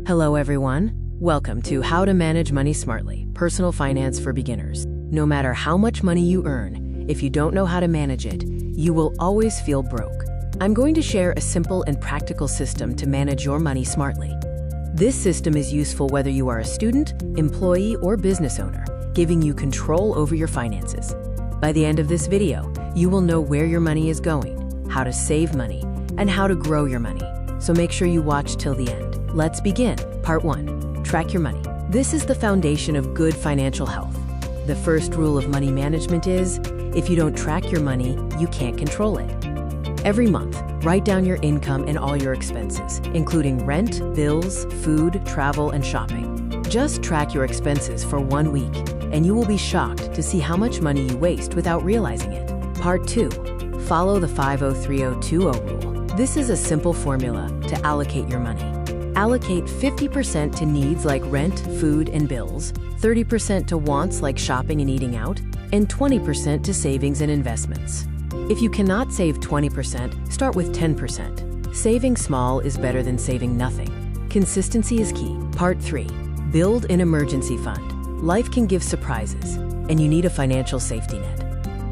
Hello everyone. Welcome to How to Manage Money Smartly, Personal Finance for Beginners. No matter how much money you earn, if you don't know how to manage it, you will always feel broke. I'm going to share a simple and practical system to manage your money smartly. This system is useful whether you are a student, employee, or business owner, giving you control over your finances. By the end of this video, you will know where your money is going, how to save money, and how to grow your money. So make sure you watch till the end. Let's begin. Part 1. Track your money. This is the foundation of good financial health. The first rule of money management is, if you don't track your money, you can't control it. Every month, write down your income and all your expenses, including rent, bills, food, travel, and shopping. Just track your expenses for 1 week, and you will be shocked to see how much money you waste without realizing it. Part 2. Follow the 50-30-20 rule. This is a simple formula to allocate your money. Allocate 50% to needs like rent, food, and bills, 30% to wants like shopping and eating out, and 20% to savings and investments. If you cannot save 20%, start with 10%. Saving small is better than saving nothing. Consistency is key. Part 3. Build an emergency fund. Life can give surprises, and you need a financial safety net.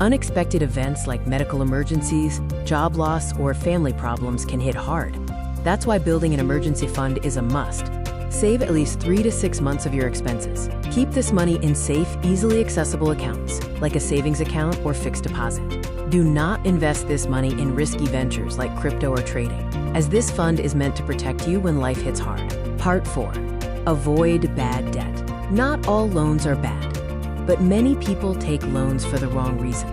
Unexpected events like medical emergencies, job loss, or family problems can hit hard. That's why building an emergency fund is a must. Save at least 3 to 6 months of your expenses. Keep this money in safe, easily accessible accounts, like a savings account or fixed deposit. Do not invest this money in risky ventures like crypto or trading, as this fund is meant to protect you when life hits hard. Part 4. Avoid bad debt. Not all loans are bad, but many people take loans for the wrong reasons.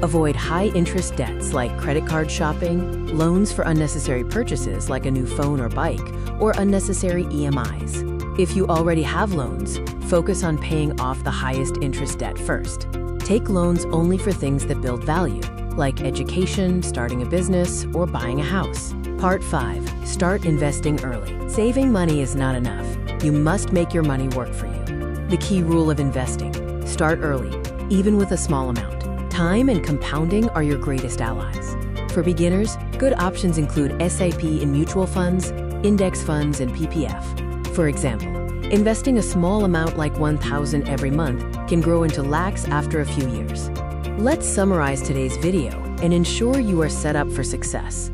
Avoid high-interest debts like credit card shopping, loans for unnecessary purchases like a new phone or bike, or unnecessary EMIs. If you already have loans, focus on paying off the highest interest debt first. Take loans only for things that build value, like education, starting a business, or buying a house. Part 5. Start investing early. Saving money is not enough. You must make your money work for you. The key rule of investing: start early, even with a small amount. Time and compounding are your greatest allies. For beginners, good options include SIP in mutual funds, index funds, and PPF. For example, investing a small amount like $1,000 every month can grow into lakhs after a few years. Let's summarize today's video and ensure you are set up for success.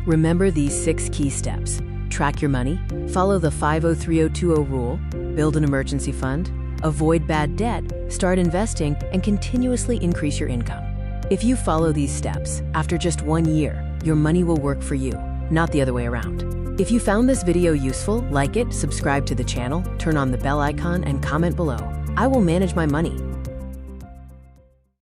Remember these 6 key steps. Track your money, follow the 50-30-20 rule, build an emergency fund, avoid bad debt, start investing, and continuously increase your income. If you follow these steps, after just 1 year, your money will work for you, not the other way around. If you found this video useful, like it, subscribe to the channel, turn on the bell icon, and comment below. I will manage my money.